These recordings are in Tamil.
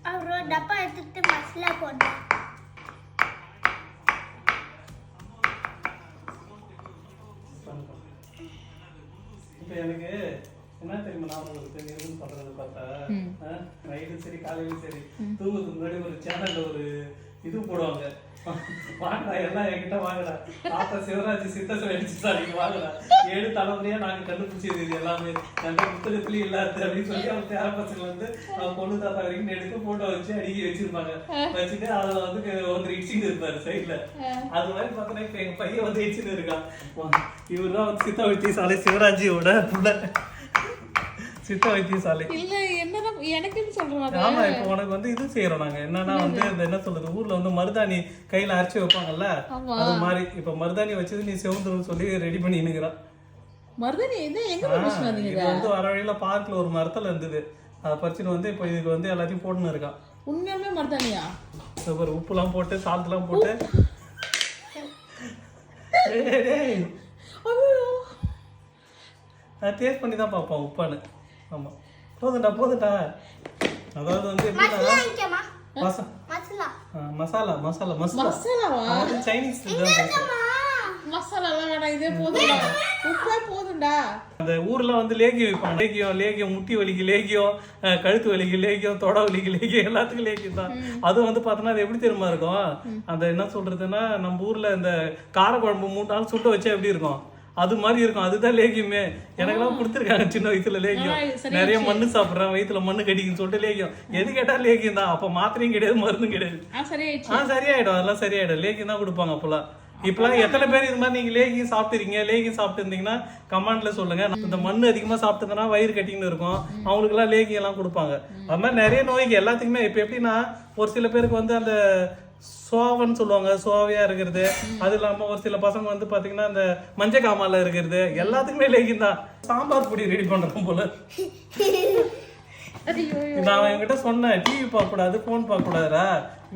அவர் டப்பா எடுத்துட்டு மசாலா போட்டு இப்போ எனக்கு என்ன தெரியுமா நான் உங்களுக்கு நிறுவனம் பண்றது பார்த்தா நைட்டும் சரி காலையிலும் சரி தூங்குறதுக்கு முன்னாடி ஒரு சேனல்ல ஒரு இது போடுவாங்க. வாங்கடா எல்லாம் என்கிட்ட வாங்கடா தாத்தா சிவராஜ் சித்தசை அடிச்சு வாங்கடா 7 தலைமுறையா நாங்க கண்டுபிடிச்சது இது எல்லாமே எந்த புத்தகத்துலயும் இல்லாது அப்படின்னு சொல்லி அவங்க பேர பசங்க வந்து பொண்ணு தாத்தா வரைக்கும் எடுத்து போட்டோ வச்சு அடுக்கி வச்சிருப்பாங்க. வச்சுட்டு அதுல வந்து ஒருத்தர் இடிச்சுட்டு இருப்பாரு சைட்ல. அது மாதிரி பார்த்தோன்னா இப்ப எங்க பையன் வந்து இடிச்சுட்டு இருக்கான். இவருதான் வந்து சித்த வைத்தியசாலை சிவராஜியோட புள்ள. சித்த வைத்தியசாலை இல்ல என்னதான் எனக்குன்னு சொல்றாங்க. ஆமா இப்போ உனக்கு வந்து இது செய்யறோம் நாங்க என்னன்னா வந்து இந்த என்ன சொல்றது ஊர்ல வந்து மருதாணி கையில அரைச்சு வைப்பாங்கல்ல அது மாதிரி இப்ப மருதாணி வச்சது நீ செவந்துரும் சொல்லி ரெடி பண்ணி நிக்கிறான். மருதாணி என்ன எங்க பறிச்சு வந்தீங்க? இது வந்து வர வழியில பார்க்ல ஒரு மரத்துல இருந்தது அதை பறிச்சுட்டு வந்து இப்போ இதுக்கு வந்து எல்லாத்தையும் போட்டுன்னு இருக்கான். உண்மையாலுமே மருதாணியா? ஒரு உப்புலாம் போட்டு சால்ட்லாம் போட்டு டேஸ்ட் பண்ணி தான் பார்ப்போம் உப்பான்னு. ஆமா போதுண்டா அதாவது வந்து எப்படின்னா மசாலா மசாலா மசாலாவா? அது சைனீஸ் மசாலா எல்லாம் வேணாம், இதே போதும்டா, உப்பே போதும்டா. அந்த ஊர்ல வந்து லேகியம் வைப்பாங்க. லேகியம் முட்டி வலிக்கு லேகியம், கழுத்து வலிக்கு லேகியம், தொட வலிக்கு லேகியம், எல்லாத்துக்கும் லேகியம் தான். அதுவும் வந்து பார்த்தோன்னா அது எப்படி தெரியுமா இருக்கும், அந்த என்ன சொல்றதுன்னா நம்ம ஊர்ல இந்த காரக்குழம்பு 3 நாள் சுட்ட வச்சா எப்படி இருக்கும் அது மாதிரி இருக்கும். அதுதான் லேகியமே. எனக்கெல்லாம் கொடுத்துருக்காங்க சின்ன வயசுல லேகியம். நிறைய மண்ணு சாப்பிட்றேன் வயிற்றுல மண்ணு கடிக்குன்னு சொல்லிட்டு லேகியம். எது கேட்டா லேகியம் தான். அப்ப மாத்திரையும் கிடையாது மருந்தும் கிடையாது. சரியாயிடும், அதெல்லாம் சரியாயிடும். லேகியம் தான் கொடுப்பாங்க அப்பெல்லாம். இப்பெல்லாம் எத்தனை பேர் இது மாதிரி நீங்க லேகியம் சாப்பிட்டுறீங்க? லேகியம் சாப்பிட்டு இருந்தீங்கன்னா கமெண்ட்ல சொல்லுங்க. இந்த மண்ணு அதிகமா சாப்பிட்டுனா வயிறு கட்டின்னு இருக்கும், அவங்களுக்கு எல்லாம் லேகியம் எல்லாம் கொடுப்பாங்க. அது மாதிரி நிறைய நோய்க்கு எல்லாத்துக்குமே. இப்ப எப்படின்னா ஒரு சில பேருக்கு வந்து அந்த சோவன்னு சொல்லுவாங்க, சோவையா இருக்கிறது. அது இல்லாம ஒரு சில பசங்க வந்து பாத்தீங்கன்னா அந்த மஞ்சள் காமால இருக்கிறது, எல்லாத்துக்குமே லேகியம் தான். சாம்பார் பொடி ரெடி பண்றோம் போல. நான் என்கிட்ட சொன்னேன் டிவி பார்க்க கூடாது, போன் பார்க்க கூடாதுடா,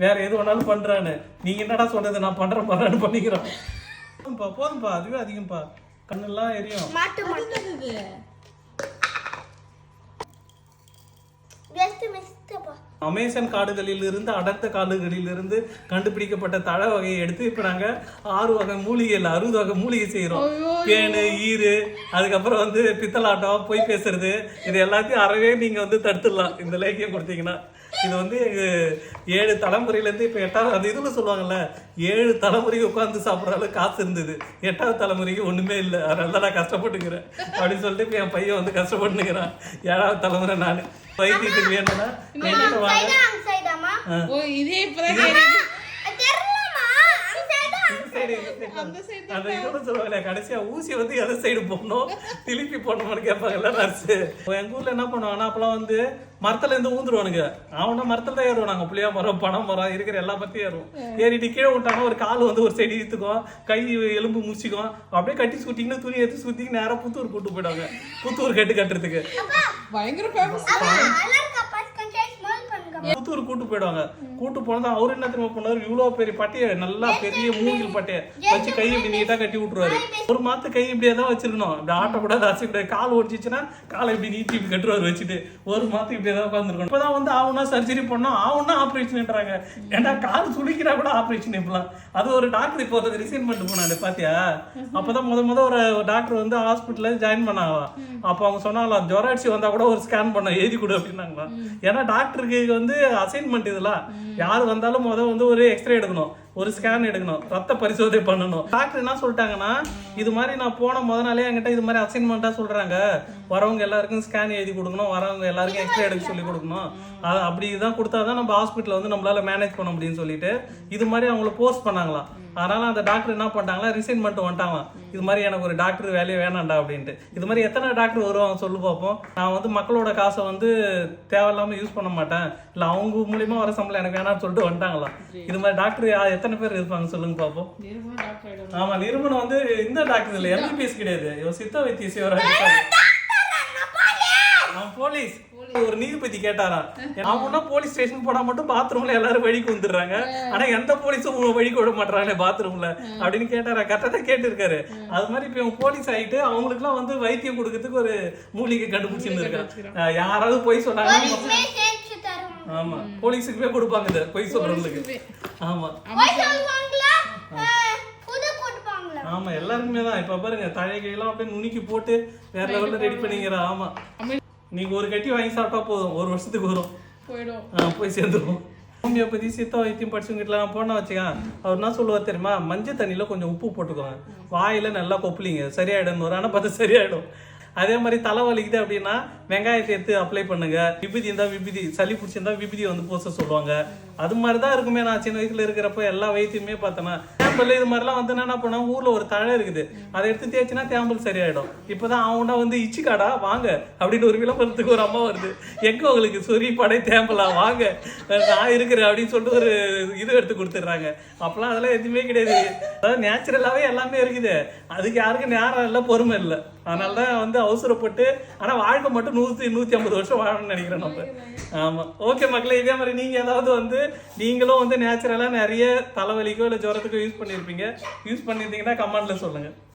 வேற எது வேணாலும் பண்றான்னு. நீங்க என்னடா சொன்னது, நான் பண்றேன் பண்ணிக்கிறோம். போதும்பா, அதுவே அதிகம்பா, கண்ணெல்லாம் எரியும். அமேசான் காடுகளில் இருந்து அடர்ந்த காடுகளில் இருந்து கண்டுபிடிக்கப்பட்ட தழை வகையை எடுத்து இப்ப நாங்க 6 வகை மூலிகை 60 வகை மூலிகை செய்யறோம். பேனு, ஈரு, அதுக்கப்புறம் வந்து பித்தலாட்டம், பொய் பேசுறது, இது எல்லாத்தையும் அறவே நீங்க வந்து தடுத்துடலாம் இந்த லேகியம் கொடுத்தீங்கன்னா. இது வந்து 7 தலைமுறையில இருந்து இப்ப 8வது அந்த இதுல சொல்லுவாங்கல்ல 7 தலைமுறைக்கு உட்காந்து சாப்பிட்ற அளவுக்கு காசு இருந்தது. 8வது தலைமுறைக்கு ஒண்ணுமே இல்லை, அதனால நான் கஷ்டப்பட்டுக்கிறேன் அப்படின்னு சொல்லிட்டு இப்ப என் பையன் வந்து கஷ்டப்பட்டுக்கிறேன். 7வது தலைமுறை நானு. வைத்தியத்துக்கு வேணும்னா கடைசியா ஊசி வந்து எதை சைடு போடணும் திருப்பி போடணும்னு கேட்பாங்கல்ல நர்ஸு. எங்க ஊர்ல என்ன பண்ணுவாங்கன்னா அப்பெல்லாம் வந்து மரத்துல இருந்து ஊந்துருவானுங்க. அவனா மரத்துல தான் ஏறுவாங்க. புளியா மரம், பனை மரம் இருக்கிற எல்லா பத்தியும் ஏறும். ஏறிட்டு கீழே விட்டாங்கன்னா ஒரு கால் வந்து ஒரு சைடு இழுத்துக்கும், கை எலும்பு முடிச்சிக்கும். அப்படியே கட்டி சுட்டிங்கன்னு துணி எடுத்து சுத்திங்க நேரம் புத்தூர் கூட்டு போயிடுவாங்க. புத்தூர் கட்டுறதுக்கு புத்தூர் கூட்டு போயிடுவாங்க. கூட்டு போனது அவரு என்ன தெரியுமா பண்ணாரு, இவ்வளவு பெரிய பட்டைய, நல்லா பெரிய மூங்கில் பட்டைய வச்சு கை இப்படி நீட்டா கட்டி விட்டுருவாரு. ஒரு மாத்து கை இப்படியே தான் வச்சிருக்கணும், இப்படி ஆட்டக்கூடாது, அசைக்கூடாது. கால் ஓடிச்சுன்னா காலை இப்படி நீட்டி இப்படி கட்டுவாரு வச்சுட்டு. ஒரு மாத்து இப்படியே தான் உட்காந்துருக்கணும். இப்பதான் வந்து ஆகுனா சர்ஜரி பண்ணோம், ஆகுனா ஆப்ரேஷன்ன்றாங்க. ஏன்னா கால் சுளிக்கிறா கூட ஆப்ரேஷன். இப்பெல்லாம் அது ஒரு டாக்டர் இப்போ ரிசைன் பண்ணிட்டு போனாங்க பாத்தியா. அப்பதான் முத ஒரு டாக்டர் வந்து ஹாஸ்பிட்டல்ல ஜாயின் பண்ணாங்க. அப்ப அவங்க சொன்னாங்களாம் ஜுரம் அடிச்சு வந்தா கூட ஒரு ஸ்கேன் பண்ண எழுதி கொடு அப்படின்னாங்களா. ஏன்னா டாக்டருக்கு வந்து அசைன்மெண்ட் இதெல்லாம் யாரு வந்தாலும் வந்து ஒரு எக்ஸ்ரே எடுக்கணும், ஒரு ஸ்கேன் எடுக்கணும், ரத்த பரிசோதனை பண்ணணும். டாக்டர் என்ன சொல்லிட்டாங்கன்னா இது மாதிரி நான் போன முத நாளே என்கிட்ட இது மாதிரி அசைன்மெண்டா சொல்றாங்க, வரவங்க எல்லாருக்கும் ஸ்கேன் எழுதி கொடுக்கணும், வரவங்க எல்லாருக்கும் எக்ஸ்ரே எடுக்க சொல்லி கொடுக்கணும். அது அப்படிதான் கொடுத்தாதான் நம்ம ஹாஸ்பிட்டல் வந்து நம்மளால மேனேஜ் பண்ண முடியும்னு சொல்லிட்டு இது மாதிரி அவங்கள போஸ்ட் பண்ணாங்களாம். அதனால அந்த டாக்டர் என்ன பண்ணிட்டாங்களா, ரிசைன் பண்ணிட்டு வந்துட்டாங்களாம். இது மாதிரி எனக்கு ஒரு டாக்டர் வேலையே வேணாண்டா அப்படின்ட்டு. இது மாதிரி எத்தனை டாக்டர் வருவாங்க சொல்லு பார்ப்போம். நான் வந்து மக்களோட காசை வந்து தேவையில்லாம யூஸ் பண்ண மாட்டேன், இல்ல அவங்க மூலியமா வர சம்பளம் எனக்கு வேணாம்னு சொல்லிட்டு வந்துட்டாங்களாம். இது மாதிரி டாக்டர் எத்தனை பேர் இருப்பாங்க சொல்லுங்க பார்ப்போம். ஆமா, நிறுவனம் வந்து இந்த டாக்டர் இல்லை, எம்பிபிஎஸ் கிடையாது, இவன் சித்த வைத்திய சிவராஜ். போலீஸ் ஒரு நீதிபதி கேட்டாராம், அவனா போலீஸ் ஸ்டேஷன் போனா மட்டும் பாத்ரூம்ல எல்லாரும் வழிக்கு வந்துடுறாங்க, ஆனா எந்த போலீஸும் வழிக்கு விட மாட்டாங்களே பாத்ரூம்ல அப்படின்னு கேட்டாரா. கரெக்டா கேட்டு இருக்காரு. அது மாதிரி இப்ப போலீஸ் ஆயிட்டு அவங்களுக்கு எல்லாம் வந்து வைத்தியம் கொடுக்கறதுக்கு ஒரு மூலிகை கண்டுபிடிச்சிருந்து இருக்காங்க. யாராவது போய் சொன்னாங்க ஆமா போலீஸுக்கு போய் கொடுப்பாங்க இதை பொய் சொல்றவங்களுக்கு. ஆமா போய் சொல்லுவாங்களா புது போட்டுப்பாங்களா? ஆமா எல்லாருக்குமே தான். இப்ப பாருங்க தழைகையெல்லாம் அப்படியே நுணுக்கி போட்டு வேற லெவல்ல ரெடி பண்ணிக்கிற. ஆமா நீங்க ஒரு கட்டி வாங்கி சாப்பிட்டா போதும், ஒரு வருஷத்துக்கு வரும், போயிடும், போய் சேர்ந்துருவோம். ஹோமியோபதி சித்த வைத்தியம் படிச்சவங்கிட்டலாம் போனா வச்சுக்கேன், அவர் என்ன சொல்லுவார் தெரியுமா, மஞ்சள் தண்ணியில கொஞ்சம் உப்பு போட்டுக்கோங்க, வாயில நல்லா கொப்பளிங்க, சரியாயிடும். ஆனா பார்த்து சரியாயிடும். அதே மாதிரி தலை வலிக்குது அப்படின்னா வெங்காயத்தை எடுத்து அப்ளை பண்ணுங்க. விபூதி இருந்தா விபூதி, சளி பிடிச்சிருந்தா விபூதி வந்து பூச சொல்லுவாங்க. அது மாதிரிதான் இருக்குமே. நான் சின்ன வயசுல இருக்கிறப்ப எல்லா வைத்தியமே பார்த்தேன்னா தேம்பல் இது மாதிரிலாம் வந்து என்ன பண்ணா, ஊர்ல ஒரு தழை இருக்குது, அதை எடுத்து தேய்ச்சினா தேம்பல் சரியாயிடும். இப்பதான் அவனா வந்து இச்சிக்காடா வாங்க அப்படின்னு ஒரு விளம்பரத்துக்கு ஒரு அம்மா வருது, எங்க உங்களுக்கு சொறி படை தேம்பலா வாங்க நான் இருக்கிறேன் அப்படின்னு சொல்லிட்டு ஒரு இது எடுத்து கொடுத்துட்றாங்க. அப்பெல்லாம் அதெல்லாம் எதுவுமே கிடையாது. அதாவது நேச்சுரலாவே எல்லாமே இருக்குது. அதுக்கு யாருக்கும் நேரம் இல்லை, பொறுமை இல்லை. அதனாலதான் வந்து அவசரப்பட்டு, ஆனா வாழ்க்கை மட்டும் 100-150 வருஷம் வாழணும்னு நினைக்கிறேன் நம்ம. ஆமா ஓகே மக்களே, இதே மாதிரி நீங்க ஏதாவது வந்து நீங்களும் வந்து நேச்சுரலா நிறைய தலைவலிக்கோ இல்லை ஜுரத்துக்கோ யூஸ் பண்ணியிருப்பீங்க, யூஸ் பண்ணியிருந்தீங்கன்னா கமெண்ட்ல சொல்லுங்க.